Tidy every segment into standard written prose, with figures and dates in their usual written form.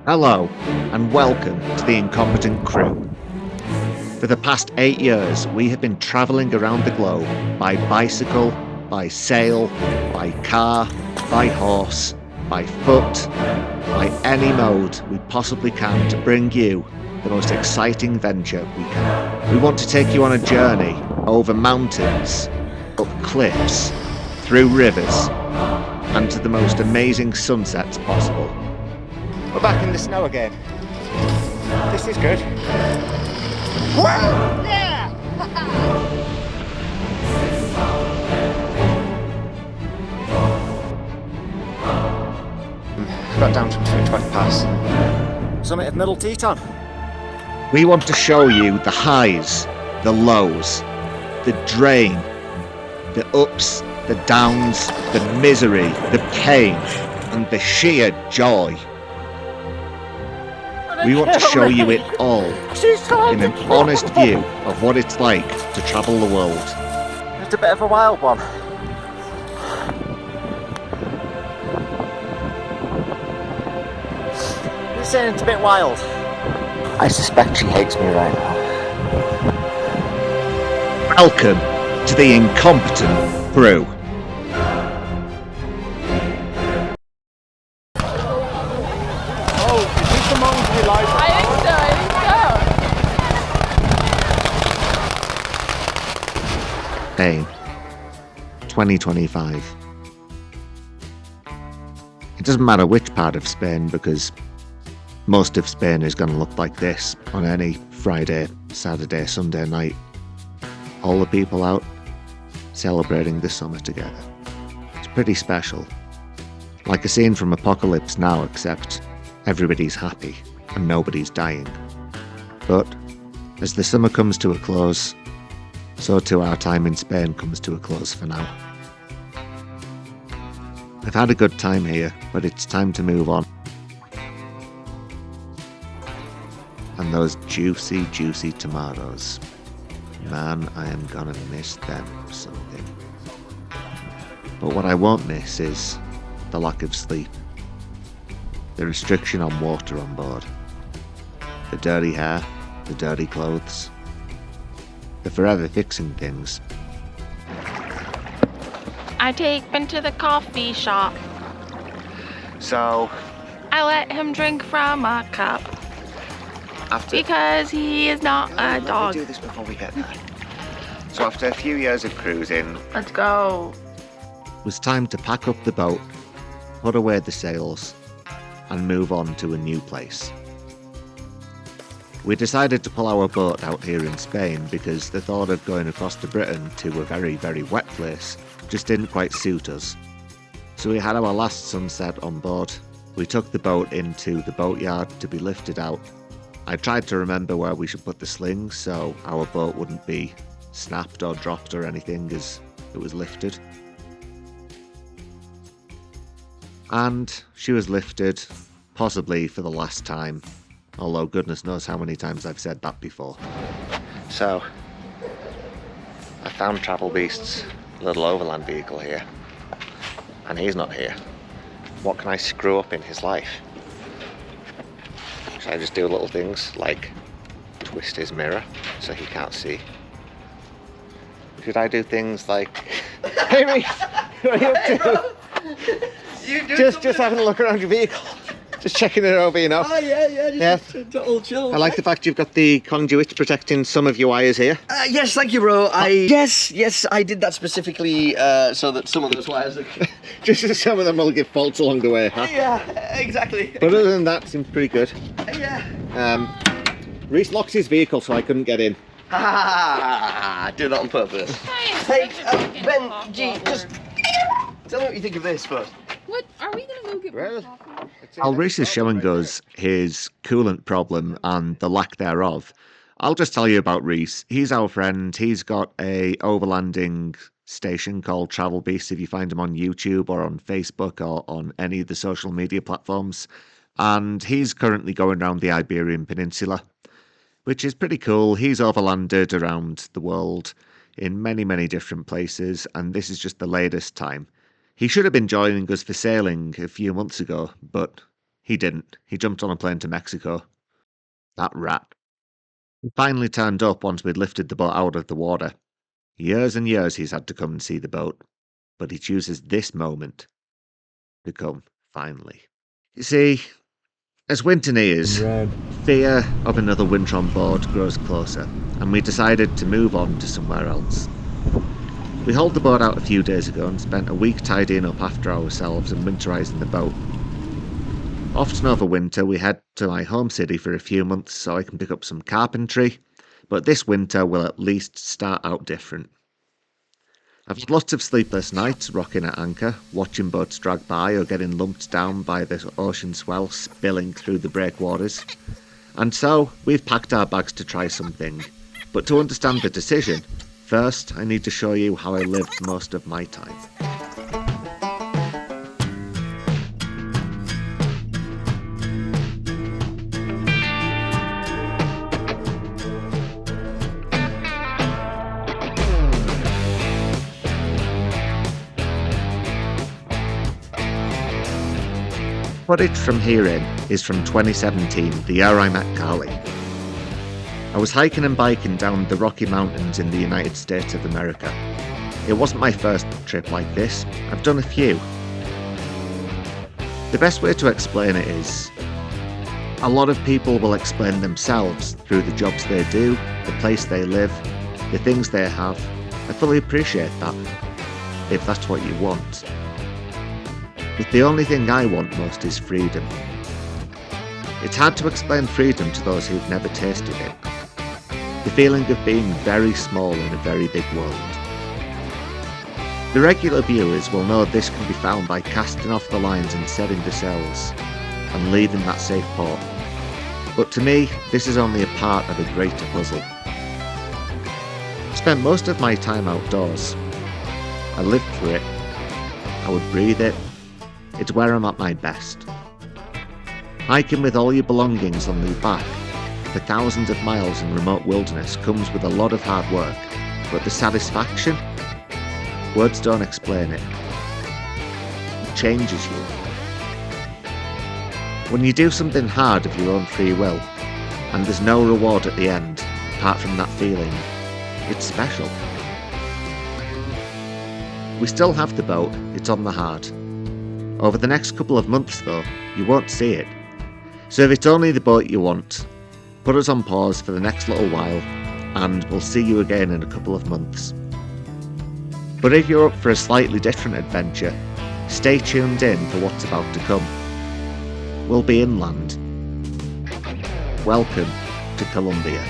Hello, and welcome to the Incompetent Crew. For the past 8 years, we have been travelling around the globe by bicycle, by sail, by car, by horse, by foot, by any mode we possibly can to bring you the most exciting venture we can. We want to take you on a journey over mountains, up cliffs, through rivers, and to the most amazing sunsets possible. We're back in the snow again. This is good. Woo! Yeah! Got down to 20 Pass. Summit of Middle Teton. We want to show you the highs, the lows, the drain, the ups, the downs, the misery, the pain, and the sheer joy. We want to show you it all in an honest view of what it's like to travel the world. It's a bit of a wild one. You're saying it's a bit wild. I suspect she hates me right now. Welcome to the Incompetent Crew. Spain, 2025. It doesn't matter which part of Spain because most of Spain is going to look like this on any Friday, Saturday, Sunday night. All the people out celebrating the summer together. It's pretty special. Like a scene from Apocalypse Now, except everybody's happy and nobody's dying. But as the summer comes to a close, so too our time in Spain comes to a close for now. I've had a good time here, but it's time to move on. And those juicy, juicy tomatoes. Man, I am gonna miss them something. But what I won't miss is the lack of sleep. The restriction on water on board. The dirty hair, the dirty clothes. The forever fixing things. I take him to the coffee shop. So, I let him drink from a cup. Because he is not a dog. Let me do this before we get there. So after a few years of cruising, Let's go. it was time to pack up the boat, put away the sails, and move on to a new place. We decided to pull our boat out here in Spain because the thought of going across to Britain to a very, very wet place just didn't quite suit us. So we had our last sunset on board. We took the boat into the boatyard to be lifted out. I tried to remember where we should put the slings so our boat wouldn't be snapped or dropped or anything as it was lifted. And she was lifted, possibly for the last time. Although goodness knows how many times I've said that before. So, I found Travel Beast's little overland vehicle here. And he's not here. What can I screw up in his life? Should I just do little things like twist his mirror so he can't see? Should I do things like... Hey Reese! What are you up to? Just having a look around your vehicle. Just checking it over, you know. Oh yeah, just all chill. I like the fact you've got the conduit protecting some of your wires here. Yes, thank you, bro. Yes, I did that specifically so that some of those wires. Just so some of them will give faults along the way, huh? Yeah, exactly. But other than that, seems pretty good. Yeah. Reese locked his vehicle so I couldn't get in. Ha! Do that on purpose. Hey, Ben, G, just tell me what you think of this first. What? Are we gonna go get more coffee? While Reese is showing us his coolant problem and the lack thereof, I'll just tell you about Reese. He's our friend. He's got a overlanding station called Travel Beast if you find him on YouTube or on Facebook or on any of the social media platforms. And he's currently going around the Iberian Peninsula, which is pretty cool. He's overlanded around the world in many, many different places, and this is just the latest time. He should have been joining us for sailing a few months ago, but He didn't. He jumped on a plane to Mexico. That rat. He finally turned up once we'd lifted the boat out of the water. Years and years he's had to come and see the boat, but he chooses this moment to come, finally. You see, as winter nears, fear of another winter on board grows closer, and we decided to move on to somewhere else. We hauled the boat out a few days ago and spent a week tidying up after ourselves and winterising the boat. Often over winter we head to my home city for a few months so I can pick up some carpentry, but this winter will at least start out different. I've had lots of sleepless nights rocking at anchor, watching boats drag by or getting lumped down by the ocean swell spilling through the breakwaters. And so, we've packed our bags to try something. But to understand the decision, first I need to show you how I lived most of my time. Footage from herein is from 2017, the year I met Carly. I was hiking and biking down the Rocky Mountains in the United States of America. It wasn't my first trip like this, I've done a few. The best way to explain it is, a lot of people will explain themselves through the jobs they do, the place they live, the things they have. I fully appreciate that, if that's what you want. But the only thing I want most is freedom. It's hard to explain freedom to those who've never tasted it. The feeling of being very small in a very big world. The regular viewers will know this can be found by casting off the lines and setting the sails, and leaving that safe port. But to me, this is only a part of a greater puzzle. I spent most of my time outdoors. I lived through it. I would breathe it. It's where I'm at my best. Hiking with all your belongings on your back for thousands of miles in remote wilderness comes with a lot of hard work, but the satisfaction? Words don't explain it. It changes you. When you do something hard of your own free will, and there's no reward at the end, apart from that feeling, it's special. We still have the boat, it's on the hard. Over the next couple of months though, you won't see it. So if it's only the boat you want, put us on pause for the next little while, and we'll see you again in a couple of months. But if you're up for a slightly different adventure, stay tuned in for what's about to come. We'll be inland. Welcome to Colombia.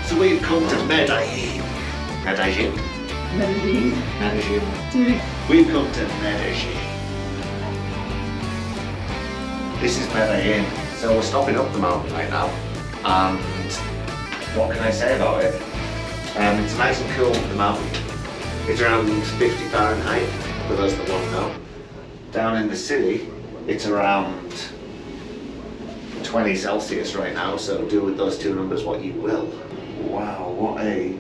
So we've come to Medellin. Medellin. We've come to Medellin. This is Medellin. So we're stopping up the mountain right now. And what can I say about it? It's nice and cool, the mountain. It's around 50 Fahrenheit, for those that won't know. Down in the city, it's around 20 Celsius right now, so do with those two numbers what you will. Wow, what a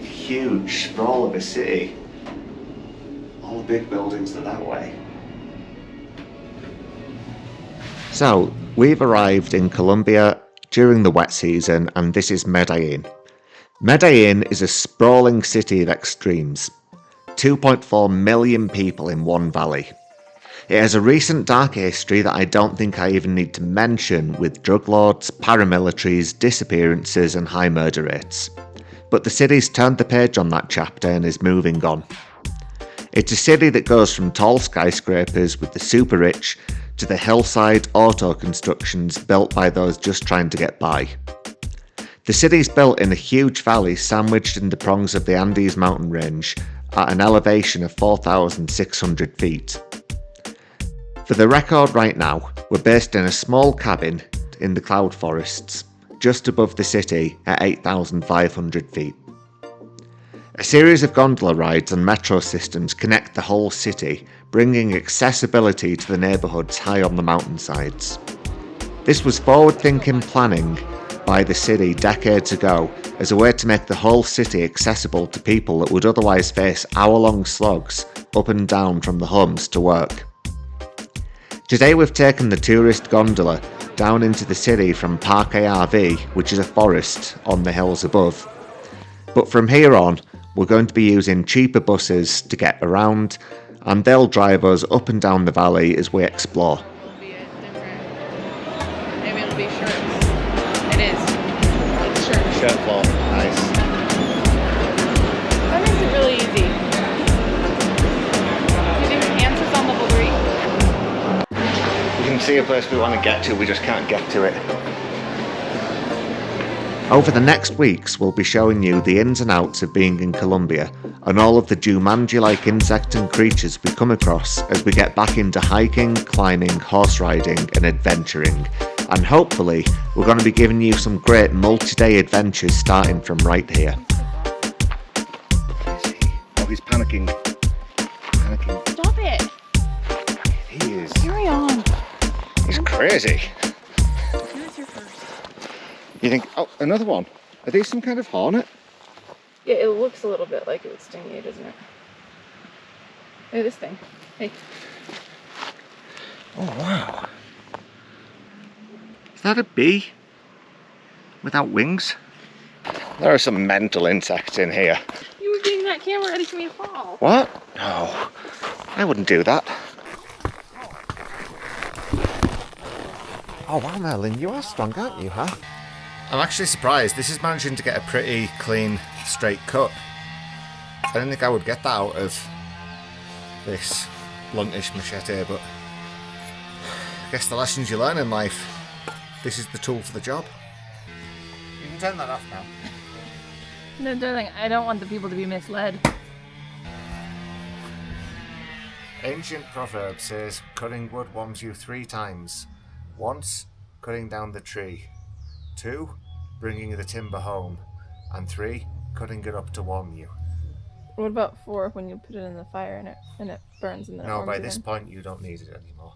huge sprawl of a city. All the big buildings are that way. So, we've arrived in Colombia during the wet season, and this is Medellin. Medellin is a sprawling city of extremes. 2.4 million people in one valley. It has a recent dark history that I don't think I even need to mention, with drug lords, paramilitaries, disappearances and high murder rates. But the city's turned the page on that chapter and is moving on. It's a city that goes from tall skyscrapers with the super rich to the hillside auto constructions built by those just trying to get by. The city's built in a huge valley sandwiched in the prongs of the Andes mountain range at an elevation of 4,600 feet. For the record right now, we're based in a small cabin located in the cloud forests, just above the city at 8,500 feet. A series of gondola rides and metro systems connect the whole city, bringing accessibility to the neighbourhoods high on the mountainsides. This was forward-thinking planning by the city decades ago as a way to make the whole city accessible to people that would otherwise face hour-long slogs up and down from the homes to work. Today we've taken the tourist gondola down into the city from Park ARV, which is a forest on the hills above. But from here on, we're going to be using cheaper buses to get around, and they'll drive us up and down the valley as we explore. Maybe it'll be shirts. It is. It's shirts. Shirt floor, nice. That makes it really easy. You think answers on level 3? We can see a place we want to get to, we just can't get to it. Over the next weeks, we'll be showing you the ins and outs of being in Colombia and all of the Jumanji-like insects and creatures we come across as we get back into hiking, climbing, horse riding and adventuring. And hopefully, we're going to be giving you some great multi-day adventures starting from right here. Oh, he's panicking. Stop it. He is. Carry on. He's crazy. Who's your first? You think, oh, another one. Are these some kind of hornet? Yeah, it looks a little bit like it would sting you, doesn't it? Hey, this thing. Hey. Oh, wow. Is that a bee? Without wings? There are some mental insects in here. You were getting that camera ready for me to fall. What? No, I wouldn't do that. Oh wow, Merlin, you are strong, aren't you, huh? I'm actually surprised. This is managing to get a pretty clean, straight cut. I didn't think I would get that out of this bluntish machete, but I guess the lessons you learn in life, this is the tool for the job. You can turn that off now. No, darling, I don't want the people to be misled. Ancient proverb says, cutting wood warms you 3 times. Once, cutting down the tree. 2, bringing the timber home. And 3, cutting it up to warm you. What about 4 when you put it in the fire and it burns and then it No, warms by it this in? point you don't need it anymore.